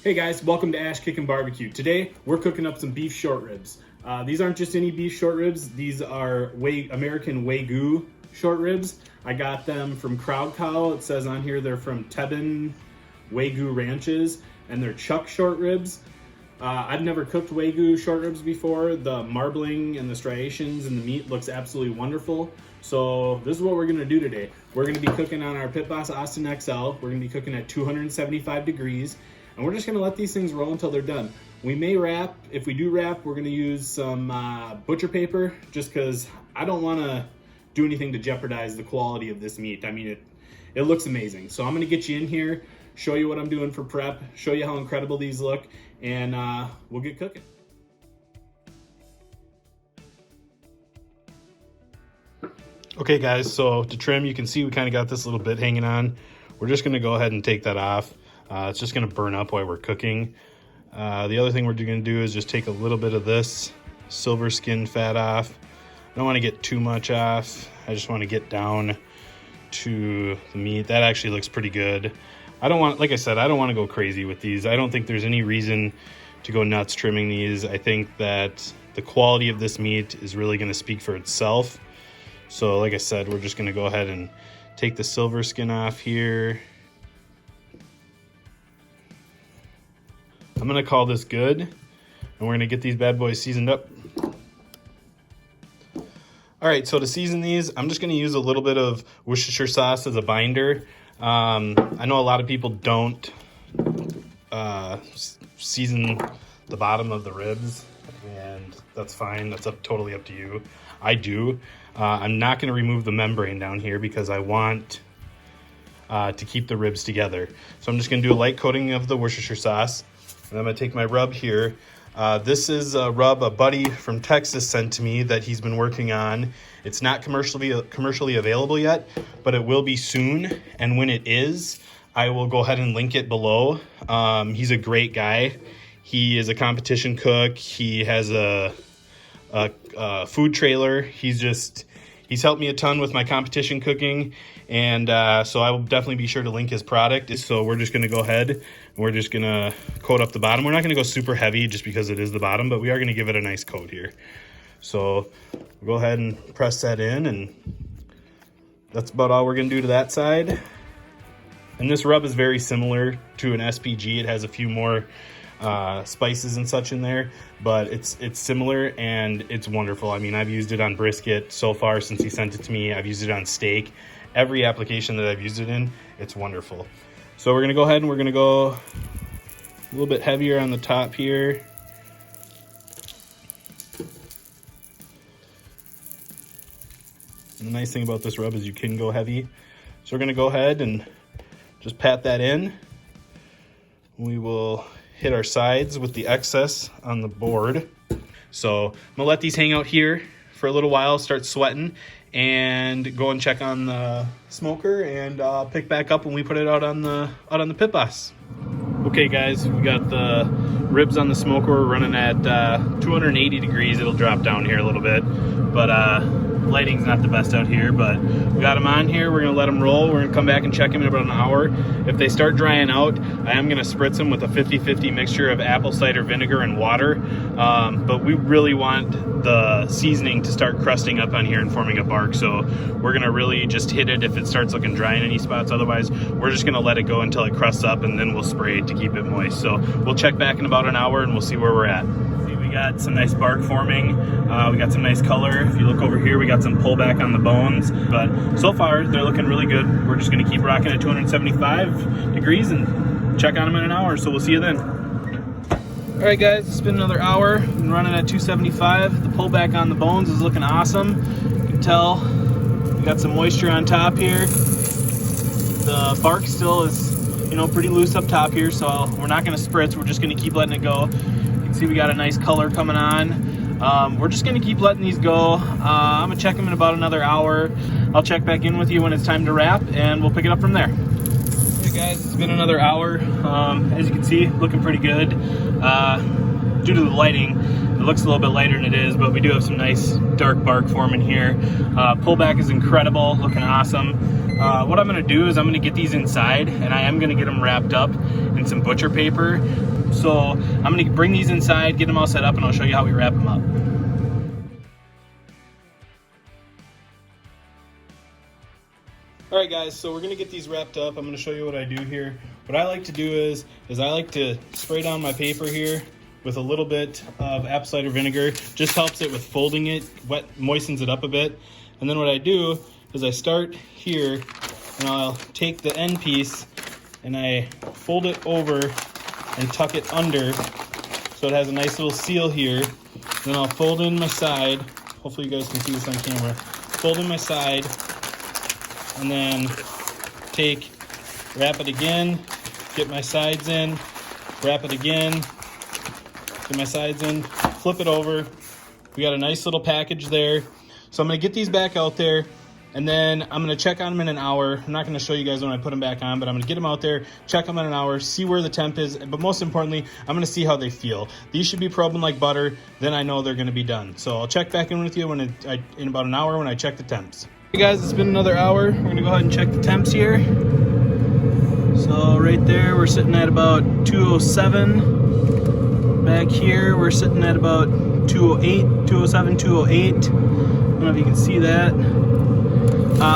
Hey guys, welcome to Kickin Barbecue. Today we're cooking up some beef short ribs. These aren't just any beef short ribs, these are American wagyu short ribs. I got them from Crowd Cow. It says on here they're from Tebben Ranches, and they're chuck short ribs. I've never cooked wagyu short ribs before. The marbling and the striations and the meat looks absolutely wonderful. So this is what we're gonna do today. We're gonna be cooking on our Pit Boss Austin XL. We're gonna be cooking at 275 degrees. And we're just gonna let these things roll until they're done. We may wrap. If we do wrap, we're gonna use some butcher paper, just because I don't wanna do anything to jeopardize the quality of this meat. I mean, it looks amazing. So I'm gonna get you in here, show you what I'm doing for prep, show you how incredible these look, and we'll get cooking. Okay guys, so to trim, you can see we kind of got this little bit hanging on. We're just gonna go ahead and take that off. It's just gonna burn up while we're cooking. The other thing we're gonna do is just take a little bit of this silver skin fat off. I don't wanna get too much off. I just wanna get down to the meat. That actually looks pretty good. I don't want, like I said, I don't wanna go crazy with these. I don't think there's any reason to go nuts trimming these. I think that the quality of this meat is really gonna speak for itself. So like I said, we're just gonna go ahead and take the silver skin off here. I'm gonna call this good, and we're gonna get these bad boys seasoned up. All right, so to season these, I'm just gonna use a little bit of Worcestershire sauce as a binder. I know a lot of people don't season the bottom of the ribs, and that's fine. That's totally up to you. I do. I'm not gonna remove the membrane down here because I want to keep the ribs together. So I'm just gonna do a light coating of the Worcestershire sauce. And I'm gonna take my rub here. This is a rub a buddy from Texas sent to me that he's been working on. It's not commercially available yet, but it will be soon. And when it is, I will go ahead and link it below. He's a great guy. He is a competition cook. He has a food trailer. He's helped me a ton with my competition cooking, and so I will definitely be sure to link his product. So we're just gonna go ahead and we're just gonna coat up the bottom. We're not gonna go super heavy just because it is the bottom, but we are gonna give it a nice coat here. So we'll go ahead and press that in, and that's about all we're gonna do to that side. And this rub is very similar to an SPG. It has a few more spices and such in there, but it's similar and it's wonderful. I mean, I've used it on brisket so far since he sent it to me. I've used it on steak. Every application that I've used it in, it's wonderful. So we're gonna go ahead and we're gonna go a little bit heavier on the top here. And the nice thing about this rub is you can go heavy. So we're gonna go ahead and just pat that in. We will hit our sides with the excess on the board. So I'm gonna let these hang out here for a little while, start sweating, and go and check on the smoker, and pick back up when we put it out on the Pit Boss. Okay guys, we got the ribs on the smoker. We're running at 280 degrees. It'll drop down here a little bit, but lighting's not the best out here, but we got them on here. We're gonna let them roll. We're gonna come back and check them in about an hour. If they start drying out, I am gonna spritz them with a 50-50 mixture of apple cider vinegar and water. But we really want the seasoning to start crusting up on here and forming a bark. So we're gonna really just hit it if it starts looking dry in any spots. Otherwise, we're just gonna let it go until it crusts up, and then we'll spray it to keep it moist. So we'll check back in about an hour and we'll see where we're at. We got some nice bark forming. We got some nice color. If you look over here, we got some pullback on the bones. But so far, they're looking really good. We're just gonna keep rocking at 275 degrees and check on them in an hour. So we'll see you then. All right, guys, it's been another hour. Been running at 275. The pullback on the bones is looking awesome. You can tell we got some moisture on top here. The bark still is, pretty loose up top here. So we're not gonna spritz. We're just gonna keep letting it go. See, we got a nice color coming on. We're just gonna keep letting these go. I'm gonna check them in about another hour. I'll check back in with you when it's time to wrap, and we'll pick it up from there. Hey guys, it's been another hour. As you can see, looking pretty good. Due to the lighting, it looks a little bit lighter than it is, but we do have some nice dark bark forming here. Pullback is incredible, looking awesome. What I'm gonna do is I'm gonna get these inside, and I am gonna get them wrapped up in some butcher paper. So I'm gonna bring these inside, get them all set up, and I'll show you how we wrap them up. All right, guys, so we're gonna get these wrapped up. I'm gonna show you what I do here. What I like to do is I like to spray down my paper here with a little bit of apple cider vinegar. Just helps it with folding it, moistens it up a bit. And then what I do is I start here, and I'll take the end piece and I fold it over and tuck it under so it has a nice little seal here. Then I'll fold in my side. Hopefully you guys can see this on camera. Fold in my side, and then wrap it again, get my sides in, wrap it again, get my sides in, flip it over. We got a nice little package there. So I'm gonna get these back out there, and then I'm gonna check on them in an hour. I'm not gonna show you guys when I put them back on, but I'm gonna get them out there, check them in an hour, see where the temp is, but most importantly, I'm gonna see how they feel. These should be probing like butter, then I know they're gonna be done. So I'll check back in with you in about an hour when I check the temps. Hey guys, it's been another hour. We're gonna go ahead and check the temps here. So right there, we're sitting at about 207. Back here, we're sitting at about 208, 207, 208. I don't know if you can see that.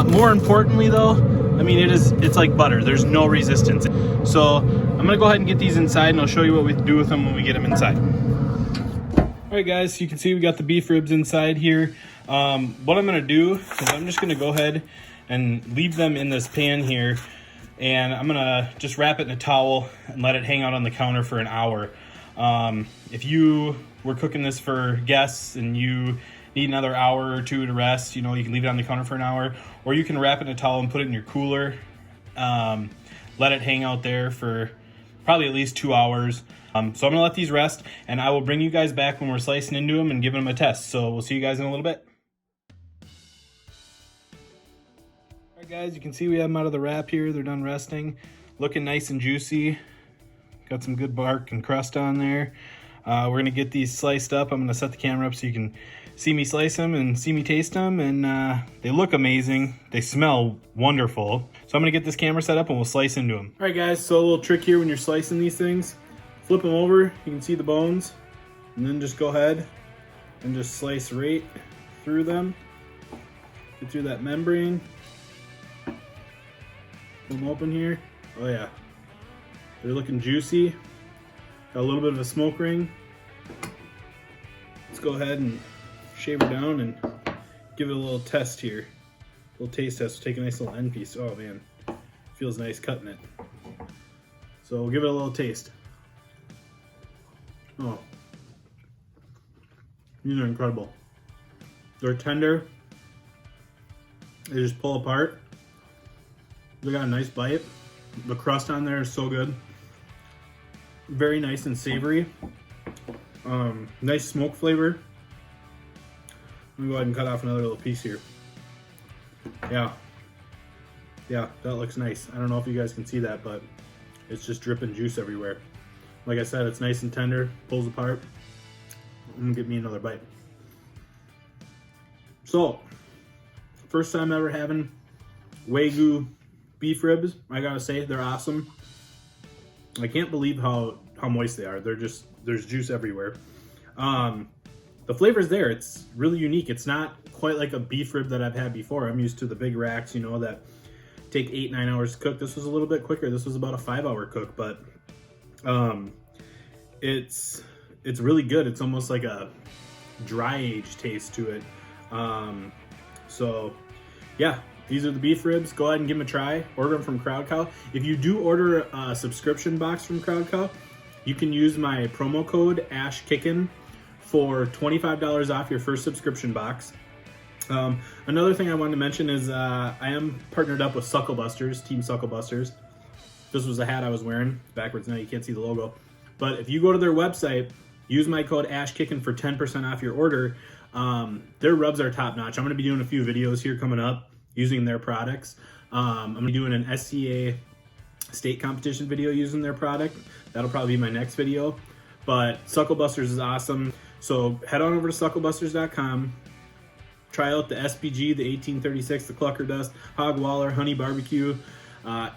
More importantly though, I mean, it's like butter. There's no resistance. So I'm gonna go ahead and get these inside, and I'll show you what we do with them when we get them inside. All right guys, so you can see we got the beef ribs inside here. What I'm gonna do is I'm just gonna go ahead and leave them in this pan here, and I'm gonna just wrap it in a towel and let it hang out on the counter for an hour. If you were cooking this for guests and you need another hour or two to rest, you know, you can leave it on the counter for an hour, or you can wrap it in a towel and put it in your cooler. Let it hang out there for probably at least 2 hours. So I'm gonna let these rest, and I will bring you guys back when we're slicing into them and giving them a test. So we'll see you guys in a little bit. All right guys, you can see we have them out of the wrap here. They're done resting, looking nice and juicy. Got some good bark and crust on there. We're gonna get these sliced up. I'm gonna set the camera up so you can see me slice them and see me taste them, and they look amazing. They smell wonderful. So I'm gonna get this camera set up and we'll slice into them. All right guys, so a little trick here when you're slicing these things. Flip them over, you can see the bones, and then just go ahead and just slice right through them. Get through that membrane. Pull them open here. Oh yeah, they're looking juicy. Got a little bit of a smoke ring. Let's go ahead and shave her down and give it a little test here. A little taste test. Take a nice little end piece. Oh man, feels nice cutting it. So we'll give it a little taste. Oh, these are incredible. They're tender. They just pull apart. They got a nice bite. The crust on there is so good. Very nice and savory. Nice smoke flavor. Let me go ahead and cut off another little piece here. Yeah, that looks nice. I don't know if you guys can see that, but it's just dripping juice everywhere. Like I said, it's nice and tender, pulls apart. I'm gonna get me another bite. So, first time ever having wagyu beef ribs. I gotta say, they're awesome. I can't believe how moist they are. There's juice everywhere. The flavor's there. It's really unique. It's not quite like a beef rib that I've had before. I'm used to the big racks, you know, that take 8-9 hours to cook. This was a little bit quicker. This was about a 5-hour cook, but it's really good. It's almost like a dry age taste to it. So yeah, these are the beef ribs. Go ahead and give them a try. Order them from Crowd Cow. If you do order a subscription box from Crowd Cow, you can use my promo code Kickin for $25 off your first subscription box. Another thing I wanted to mention is I am partnered up with Sucklebusters, Team Sucklebusters. This was a hat I was wearing. It's backwards now, you can't see the logo. But if you go to their website, use my code Kickin for 10% off your order. Their rubs are top notch. I'm going to be doing a few videos here coming up using their products. I'm going to be doing an SCA state competition video using their product. That'll probably be my next video. But Sucklebusters is awesome. So head on over to sucklebusters.com. Try out the SPG, the 1836, the Clucker Dust, Hog Waller, Honey Barbecue.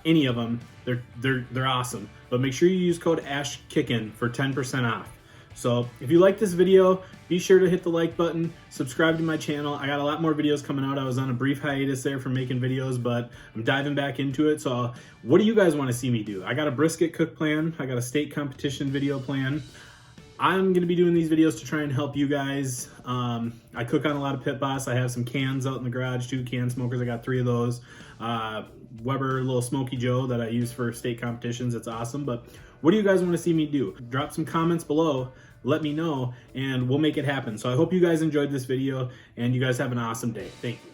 any of them, they're awesome. But make sure you use code Kickin for 10% off. So if you like this video, be sure to hit the like button, subscribe to my channel. I got a lot more videos coming out. I was on a brief hiatus there from making videos, but I'm diving back into it. So what do you guys want to see me do? I got a brisket cook plan. I got a state competition video plan. I'm going to be doing these videos to try and help you guys. I cook on a lot of Pit Boss. I have some cans out in the garage, 2 can smokers. I got 3 of those. Weber little Smoky Joe that I use for state competitions. It's awesome. But what do you guys want to see me do? Drop some comments below. Let me know and we'll make it happen. So I hope you guys enjoyed this video and you guys have an awesome day. Thank you.